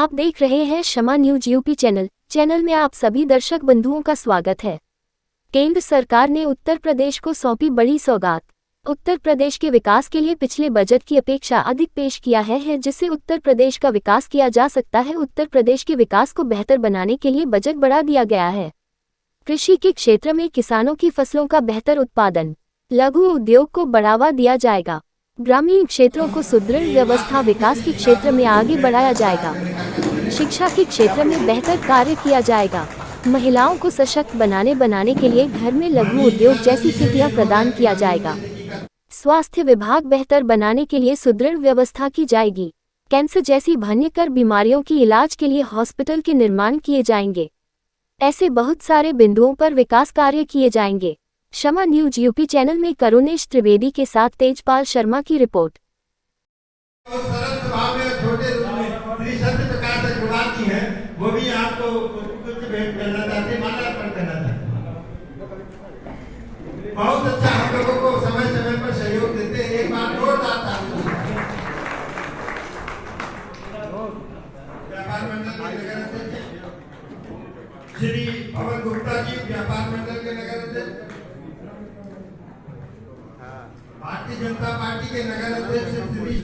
आप देख रहे हैं शमा न्यूज यूपी चैनल में आप सभी दर्शक बंधुओं का स्वागत है। केंद्र सरकार ने उत्तर प्रदेश को सौंपी बड़ी सौगात। उत्तर प्रदेश के विकास के लिए पिछले बजट की अपेक्षा अधिक पेश किया है जिससे उत्तर प्रदेश का विकास किया जा सकता है। उत्तर प्रदेश के विकास को बेहतर बनाने के लिए बजट बढ़ा दिया गया है। कृषि के क्षेत्र में किसानों की फसलों का बेहतर उत्पादन, लघु उद्योग को बढ़ावा दिया जाएगा। ग्रामीण क्षेत्रों को सुदृढ़ व्यवस्था विकास के क्षेत्र में आगे बढ़ाया जाएगा। शिक्षा के क्षेत्र में बेहतर कार्य किया जाएगा। महिलाओं को सशक्त बनाने के लिए घर में लघु उद्योग जैसी कृतियां प्रदान किया जाएगा। स्वास्थ्य विभाग बेहतर बनाने के लिए सुदृढ़ व्यवस्था की जाएगी। कैंसर जैसी भयंकर बीमारियों की इलाज के लिए हॉस्पिटल के निर्माण किए जाएंगे। ऐसे बहुत सारे बिंदुओं पर विकास कार्य किए जाएंगे। शमा न्यूज यूपी चैनल में करुणेश त्रिवेदी के साथ तेजपाल शर्मा की रिपोर्ट। सरल स्वभाव में छोटे रूप में त्रिशब्द प्रकार से जुड़ाती है, वो भी आपको कुछ भेंट करना चाहते, माला अर्पण करना चाहते। बहुत अच्छा हम लोगों को समय समय पर सहयोग देते हैं। एक बार जोरदार तालियां। व्यापार मंडल के नगर अध्यक्ष श्री पवन गुप्ता जी, व्यापार मंडल के नगर अध्यक्ष, भारतीय जनता पार्टी के नगर अध्यक्ष श्री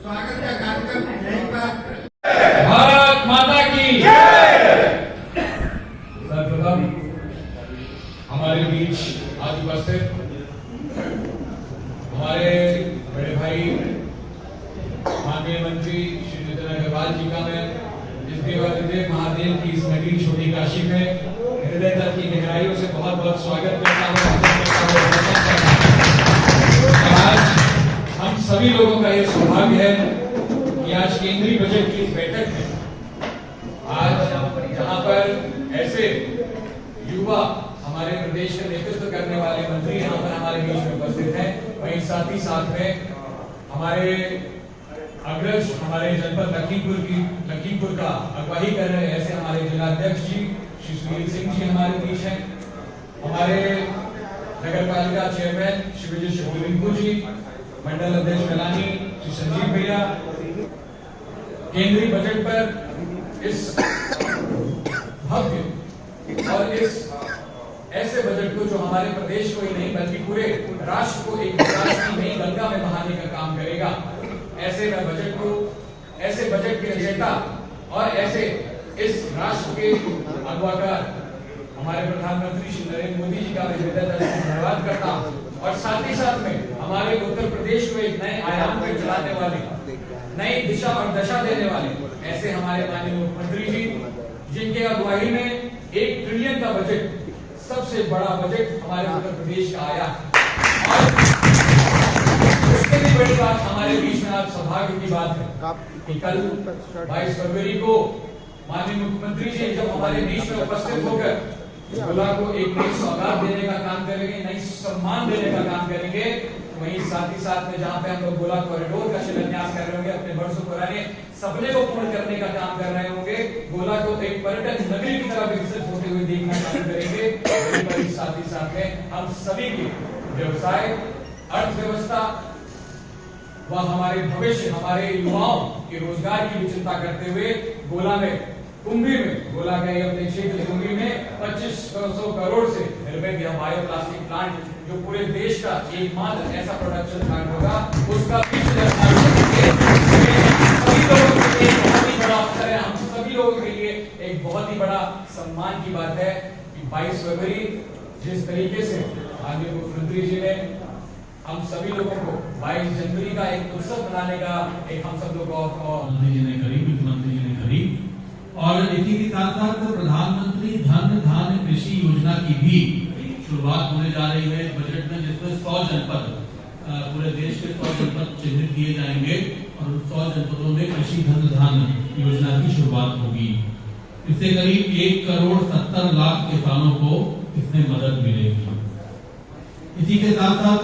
स्वागत का कार्यक्रम यहीं पर। भारत माता की जय। सर्वप्रथम हमारे बीच आज उपस्थित हमारे बड़े भाई माननीय मंत्री श्री नितिन अग्रवाल जी का मैं इस देवादिदेव महादेव की इस नगरी छोटी काशी में हृदय तक की गहराइयों से बहुत बहुत स्वागत करता हूँ। आज हम सभी लोगों का यह सौभाग्य है कि आज केंद्रीय बजट की बैठक में आज जहां पर ऐसे युवा हमारे प्रदेश का नेतृत्व करने वाले मंत्री यहाँ पर हमारे बीच में उपस्थित हैं, वहीं साथ ही साथ में हमारे अग्रज हमारे जनपद लखीमपुर का अगुवाई कर रहे ऐसे हमारे जिलाध्यक्ष जी श्री सुनील सिंह जी हमारे बीच हैं। हमारे नगर पालिका चेयरमैन श्री विजय शिवलिंगू जी, मंडल अध्यक्ष मैलानी श्री संजीव भैया। केंद्रीय बजट पर इस भव्य और इस ऐसे बजट को जो हमारे प्रदेश को ही नहीं बल्कि पूरे राष्ट्र को एक विकास की नई गंगा में बहाने का काम करेगा, ऐसे में बजट को, ऐसे बजट के रचयिता और ऐसे इस राष्ट्र के अगुवाकार हमारे प्रधानमंत्री श्री नरेंद्र मोदी जी का मैं हृदय से धन्यवाद करता हूं। और साथ ही साथ में हमारे उत्तर प्रदेश को एक नए आयाम पर चलाने वाले, नई दिशा और दशा देने वाले ऐसे हमारे माननीय मुख्यमंत्री जी, जिनके अगुवाई में 1 ट्रिलियन का बजट, सबसे बड़ा बजट हमारे उत्तर प्रदेश का आया। और उससे भी बड़ी बात हमारे बीच में आज सौभाग्य की बात है कि कल 22 फरवरी को माननीय मुख्यमंत्री जी जब हमारे बीच में उपस्थित होकर गोला को एक नई सौगात देने का काम करेंगे, नई सम्मान देने का काम करेंगे, वहीं साथ ही साथ में जहां पे हम लोग गोला कॉरिडोर का शिलान्यास कर रहे होंगे, अपने वर्षों पुराने सपने को पूर्ण करने का काम कर रहे होंगे, गोला को एक पर्यटन नगरी की तरह विकसित होते हुए देखना काम करेंगे। साथ ही साथ में हम सभी के व्यवसाय, अर्थव्यवस्था व हमारे भविष्य, हमारे युवाओं के रोजगार की भी चिंता करते हुए गोला में, कुंभी में, गोला गए अपने क्षेत्र कुंभी में 2500 करोड़ से निर्मित यह बायो प्लास्टिक प्लांट जो पूरे देश का एकमात्र ऐसा प्रोडक्शन प्लांट होगा, उसका भी सभी लोगों के लिए बहुत ही बड़ा अवसर है। हम सभी लोगों के लिए एक बहुत ही बड़ा सम्मान की बात है कि 22 फरवरी जिस तरीके से माननीय मुख्यमंत्री जी ने हम सभी लोगों को 22 जनवरी का एक उत्सव मनाने का एक हम सब लोगों को मोदी जी ने करी, मुख्यमंत्री जी ने करी। और इसी के साथ साथ प्रधानमंत्री धन धान्य कृषि योजना की भी शुरुआत होने जा रही है बजट में, जिसमें 100 जनपद, पूरे देश के 100 जनपद चिन्हित किए जाएंगे और उन 100 जनपदों में कृषि धन धान्य योजना की शुरुआत होगी। इससे करीब 1 करोड़ 70 लाख किसानों को इसमें मदद मिलेगी। इसी के साथ साथ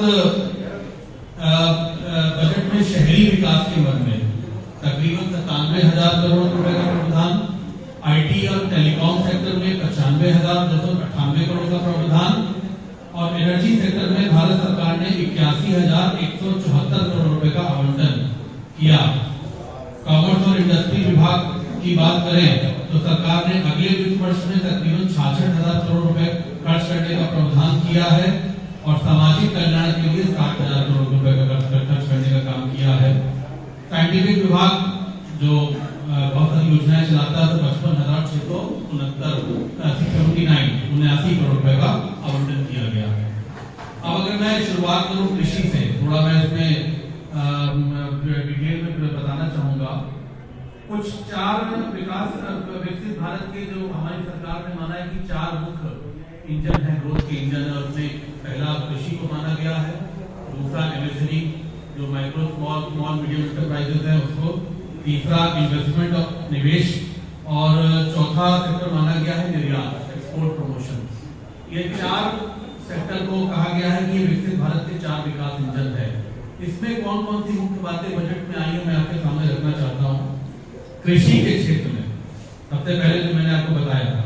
बजट में शहरी विकास के मद में तकरीबन 97,000 करोड़ रुपए का प्रावधान, आईटी और टेलीकॉम सेक्टर में 95,298 करोड़ का प्रावधान एनर्जी सेक्टर में भारत सरकार ने 81,174 करोड़ रुपए का आवंटन किया। कॉमर्स और इंडस्ट्री विभाग की बात करें तो सरकार ने अगले वित्त वर्ष में तकरीबन 66,000 करोड़ रुपए खर्च करने का प्रावधान किया है और सामाजिक कल्याण के लिए 60,000 करोड़ रुपए का खर्च करने का काम किया है। साइंटिफिक विभाग जो बहुत सारी योजनाएं चलाता है, 55,679 करोड़ रुपए का आवंटन किया गया है। अब अगर मैं शुरुआत करूं कृषि से, थोड़ा मैं इसमें डिटेल में बताना चाहूंगा। कुछ 4 विकसित भारत के जो हमारी सरकार ने माना है कि 4 मुख्य इंजन है, ग्रोथ के इंजन है। उसमें पहला कृषि को माना गया है, दूसरा एमएसएमई जो माइक्रो स्मॉल मीडियम एंटरप्राइजेस है उसको, तीसरा इन्वेस्टमेंट और निवेश, और चौथा सेक्टर माना गया है निर्यात, एक्सपोर्ट प्रमोशन। ये 4 सेक्टर को कहा गया है कि ये विकसित भारत के 4 विकास इंजन है। इसमें कौन कौन सी मुख्य बातें बजट में आई है मैं आपके सामने रखना चाहता हूँ। कृषि के क्षेत्र में सबसे पहले जो मैंने आपको बताया था,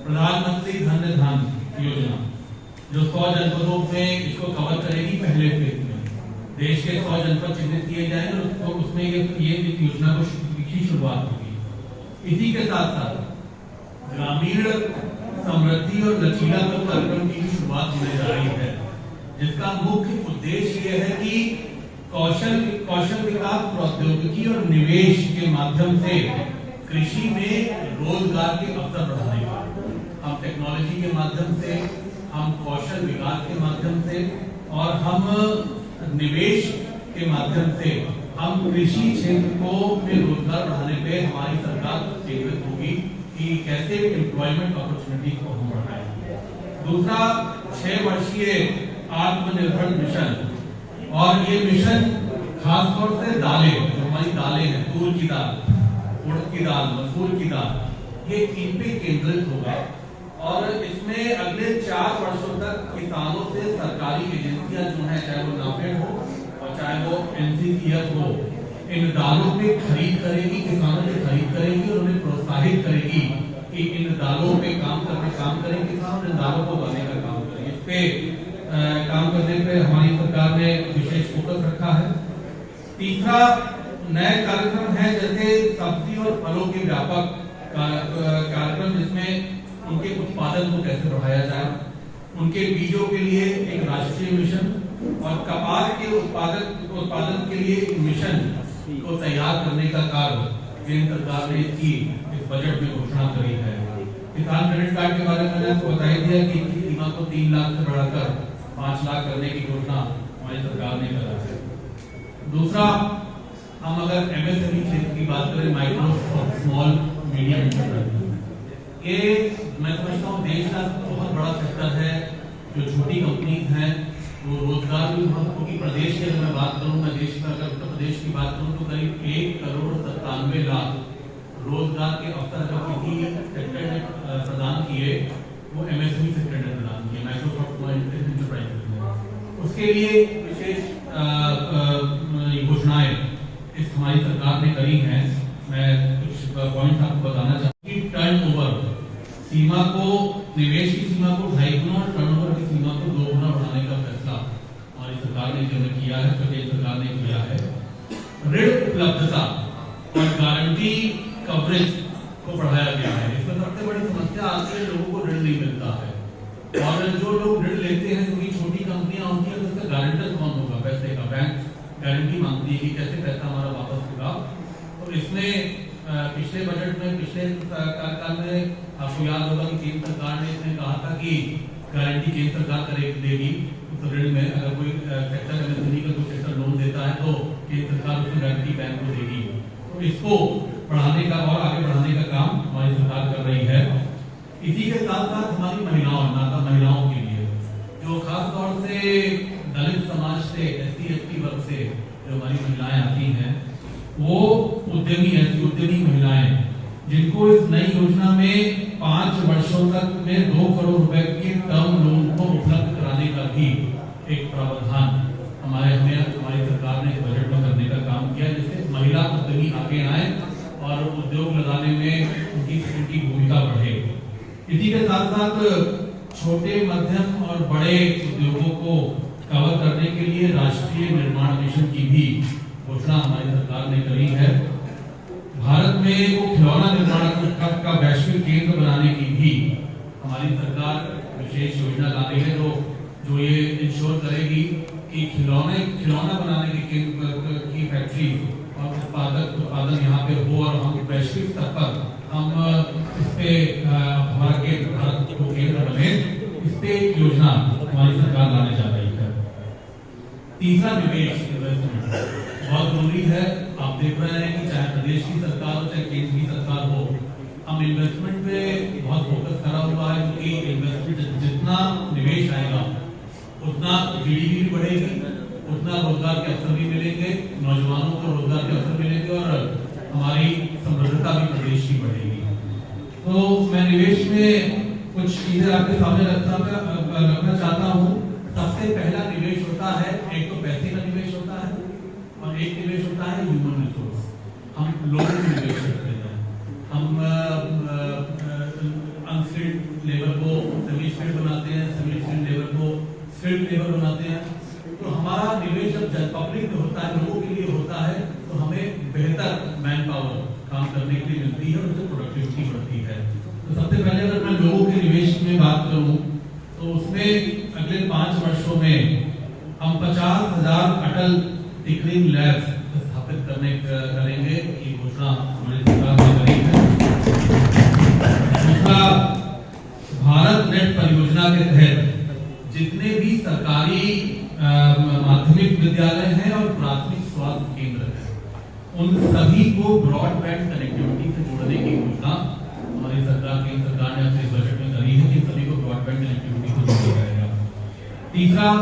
प्रधानमंत्री धन धान योजना जो 100 जनपदों में इसको कवर करेगी। पहले फेज में देश के 100 जनपद चिन्हित किए जाएंगे और उसमें ये इस योजना की शुरुआत होगी। इसी के साथ साथ ग्रामीण समृद्धि और लचीलापन कार्यक्रम की शुरुआत होने जा रही है, जिसका मुख्य उद्देश्य यह है कि कौशल विकास, प्रौद्योगिकी और निवेश के माध्यम से कृषि में रोजगार के अवसर बढ़ाने का, हम टेक्नोलॉजी के माध्यम से, हम कौशल विकास के माध्यम से और हम निवेश के माध्यम से हम कृषि क्षेत्र को में रोजगार बढ़ाने पे हमारी सरकार केंद्रित होगी कि कैसे एम्प्लॉयमेंट अपॉर्चुनिटी को हम बढ़ाएं। दूसरा 6 वर्षीय आत्मनिर्भर मिशन, और ये मिशन खासतौर से दालें, जो हमारी दालें हैं, तूर की दाल, उड़द की दाल, मसूर की दाल, ये इन पे केंद्रित होगा। और इसमें अगले 4 वर्षों तक किसानों से सरकारी एजेंसियां जो है, चाहे वो नाफेड हो और चाहे वो एनसीसीएफ हो, इन दालों पे खरीद करेगी, किसानों से खरीद करेगी और उन्हें प्रोत्साहित करेगी कि इन दालों पे काम करें, किसान इन दालों को उगाने का काम करें। इस पे काम करने पे हमारी सरकार ने विशेष फोकस रखा है। तीसरा नए कार्यक्रम है जैसे सब्जी और फलों के व्यापक कार्यक्रम, जिसमें उनके उत्पादन को कैसे बढ़ाया जाए, उनके बीजों के लिए एक राष्ट्रीय मिशन और कपास के उत्पादन के लिए एक मिशन को तैयार करने का कार्य केंद्र सरकार ने इस बजट में घोषणा करी है। किसान क्रेडिट कार्ड के बारे में मैंने आपको बता दिया कि इनकी सीमा को 3 लाख से बढ़ाकर 5 लाख करने की घोषणा हमारी सरकार ने करा है। दूसरा, हम अगर एमएसएमई क्षेत्र की बात करें, माइक्रो स्मॉल मीडियम एंटरप्राइज, ये मैं समझता हूँ देश का बहुत बड़ा सेक्टर है। जो छोटी कंपनीज हैं वो रोजगार भी, क्योंकि प्रदेश की अगर मैं बात करूँ, मैं देश में अगर उत्तर प्रदेश की बात करूँ तो करीब 1,97,00,000 रोजगार के अवसर अगर किसी सेक्टर ने प्रदान किए, वो एमएसएमई सेक्टर ने प्रदान किए, माइक्रो एंटरप्राइज में। उसके लिए विशेष घोषणाएं इस हमारी सरकार ने करी हैं। मैं कुछ पॉइंट आपको बताना चाहूँगा कि टर्नओवर सीमा को, निवेश की सीमा को 2.5 गुना और टर्नओवर की सीमा को 2 गुना बढ़ाने का फैसला हमारी सरकार ने किया है, प्रदेश सरकार ने किया है। ऋण उपलब्धता और गारंटी कवरेज को बढ़ाया गया है। इसमें सबसे बड़ी समस्या आती है, लोगों को ऋण नहीं मिलता है और जो लोग ऋण लेते हैं, क्योंकि छोटी कंपनियां होती हैं तो उसका गारंटर कौन होगा पैसे का, बैंक गारंटी मांगती है कि कैसे पैसा हमारा वापस होगा। तो इसमें पिछले बजट में, पिछले कार्यकाल में आपको याद होगा कि केंद्र सरकार ने इसमें कहा था कि गारंटी केंद्र सरकार देगी उस ऋण में। अगर कोई सेक्टर एमएसएमई का कोई सेक्टर लोन देता है तो केंद्र सरकार उसमें गारंटी बैंक को देगी। तो इसको बढ़ाने का और आगे बढ़ाने का काम हमारी सरकार कर रही है। इसी के साथ साथ हमारी महिलाओं के लिए, जो खास तौर से दलित समाज से, SC/ST वर्ग से जो हमारी महिलाएं आती हैं, वो उद्यमी महिलाएं, जिनको इस नई योजना में 5 वर्षों तक में 2 करोड़ रुपए के टर्म लोन को उपलब्ध कराने का भी एक प्रावधान हमारी सरकार ने बजट में करने का काम किया, जिससे महिला उद्यमी आगे आए और उद्योग लगाने में उनकी भूमिका बढ़े। इसी के साथ साथ छोटे मध्यम और बड़े उद्योगों को कवर करने के लिए राष्ट्रीय निर्माण मिशन की भी घोषणा हमारी सरकार ने करी है। भारत में को खिलौना निर्माण का वैश्विक केंद्र बनाने की भी हमारी सरकार विशेष योजना ला रही है, जो ये इंश्योर करेगी कि खिलौना बनाने के केंद्र की फैक्ट्री और उत्पादन यहाँ पे हो और हम वैश्विक स्तर पर हम इस पे हमारा भारत को केंद्र बने, इस पे योजना हमारी सरकार लाने जा रही है। तीसरा निवेश बहुत जरूरी है। आप देख रहे हैं कि चाहे प्रदेश की सरकार हो चाहे केंद्र की सरकार हो, हम इन्वेस्टमेंट पे बहुत फोकस करा हुआ है, क्योंकि इन्वेस्टमेंट जितना निवेश आएगा उतना जीडीपी भी बढ़ेगी, उतना रोजगार के अवसर भी मिलेंगे, नौजवानों को रोजगार के अवसर मिलेंगे और हमारी समृद्धता भी प्रदेश की बढ़ेगी। तो मैं निवेश में कुछ चीजें आपके सामने रखना चाहता हूँ। सबसे पहला निवेश होता है, एक तो पैसे का निवेश होता है और एक निवेश होता है ह्यूमन रिसोर्स। हम लोगों में निवेश करते हैं, हम अनस्किल्ड लेबर को सेमी स्किल्ड बनाते हैं, सेमी स्किल्ड लेबर को स्किल्ड लेबर बनाते हैं। तो हमारा निवेश जब पब्लिक में होता है, लोगों के लिए होता है, तो हमें बेहतर मैन पावर काम करने के लिए मिलती है और उससे प्रोडक्टिविटी बढ़ती है। तो सबसे पहले अगर मैं लोगों के निवेश में बात करूं तो उसमें अगले 5 वर्षों में हम 50,000 अटल टिंकरिंग लैब्स स्थापित करेंगे। ये घोषणा हमारी सरकार ने करी है। दूसरा, भारत नेट परियोजना के तहत जितने भी सरकारी माध्यमिक विद्यालय हैं और प्राथमिक स्वास्थ्य केंद्र हैं, उन सभी को ब्रॉडबैंड कनेक्टिविटी से जोड़ने की घोषणा हमारी सरकार केंद्र सरकार ने अपने बजट में करी है कि सभी को ब्रॉडबैंड कनेक्टिविटी से जोड़ा जाएगा। तीसरा,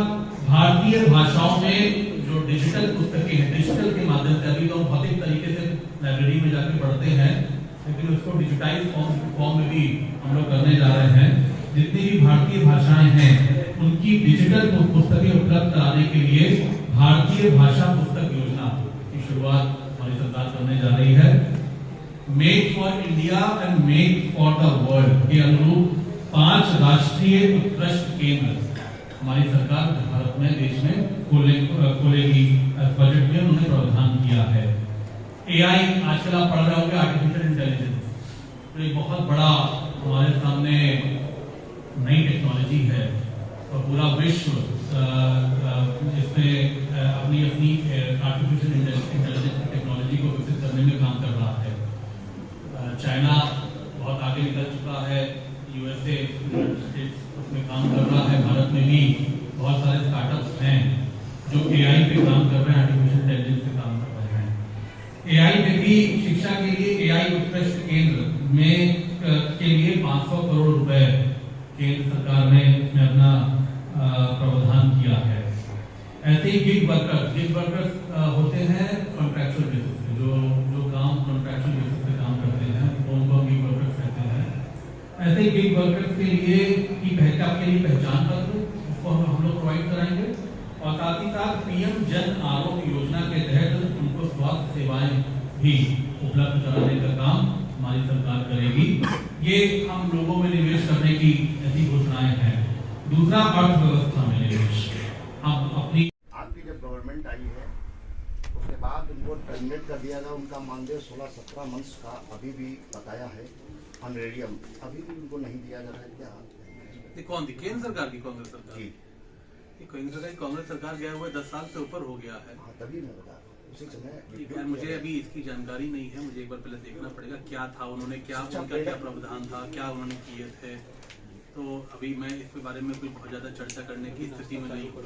भारतीय भाषाओं में जो डिजिटल पुस्तकें हैं, डिजिटल के माध्यम से, अभी तो भौतिक तरीके से लाइब्रेरी में जाकर पढ़ते हैं, लेकिन उसको डिजिटाइज फॉर्म में भी हम लोग करने जा रहे हैं। जितनी भी भारतीय भाषाएं हैं उनकी डिजिटल पुस्तकें उपलब्ध कराने के लिए भारतीय भाषा पुस्तक योजना की शुरुआत हमारी सरकार करने जा रही है। Make for India and make for the world के अनुरूप 5 राष्ट्रीय उत्कृष्ट केंद्र हमारी सरकार भारत में, देश में खोलेगी। बजट में उन्होंने प्रावधान किया है। एआई, आजकल आप पढ़ रहे होंगे आर्टिफिशियल इंटेलिजेंस, तो एक बहुत बड़ा हमारे सामने नई टेक्नोलॉजी है और पूरा विश्व इसमें अपनी आर्टिफिशियल इंटेलिजेंस की टेक्नोलॉजी को विकसित करने में काम कर रहा है। चाइना बहुत आगे निकल चुका है, यूएसए उसमें काम कर रहा है, भारत में भी बहुत सारे स्टार्टअप्स हैं जो एआई पे काम कर रहे हैं, आर्टिफिशियल इंटेलिजेंस पे काम कर रहे हैं। एआई पे भी शिक्षा के लिए एआई उत्कृष्ट केंद्र में के लिए 500 करोड़ रुपए केंद्र सरकार ने अपना प्रावधान किया है। ऐसे ही गिग वर्कर्स होते हैं कॉन्ट्रैक्चुअल बेसिस पे, जो काम कॉन्ट्रैक्चुअल बेसिस पे काम करते हैं, उनको गिग वर्कर्स कहते हैं। ऐसे ही गिग वर्कर्स के लिए पहचान पत्र उसको हम लोग प्रोवाइड कराएंगे और साथ ही साथ पीएम जन आरोग्य योजना के तहत उनको स्वास्थ्य सेवाएं भी उपलब्ध कराने का काम हमारी सरकार करेगी। ये हम लोगों में निवेश करने की ऐसी घोषणाएं हैं। दूसरा, अर्थव्यवस्था में निवेश। हम अपनी आपकी जब गवर्नमेंट आई है उसके बाद उनको टर्मिनेट कर दिया गया, उनका मानदेय 16-17 मंथ्स का अभी भी बकाया है, ऑनरेरियम अभी भी उनको नहीं दिया जा रहा है। क्या कौन थी? केंद्र सरकार की कांग्रेस सरकार? जी, केंद्र सरकार की कांग्रेस सरकार गया हुआ 10 साल से ऊपर हो गया है। हाँ, तभी मैं बता रहा हूँ, उसी समय यार मुझे अभी इसकी जानकारी नहीं है, मुझे एक बार पहले देखना पड़ेगा क्या था, उन्होंने क्या, उनका क्या प्रावधान था, क्या उन्होंने किए थे। तो अभी मैं इसके बारे में कुछ बहुत ज्यादा चर्चा करने की स्थिति में नहीं हूँ।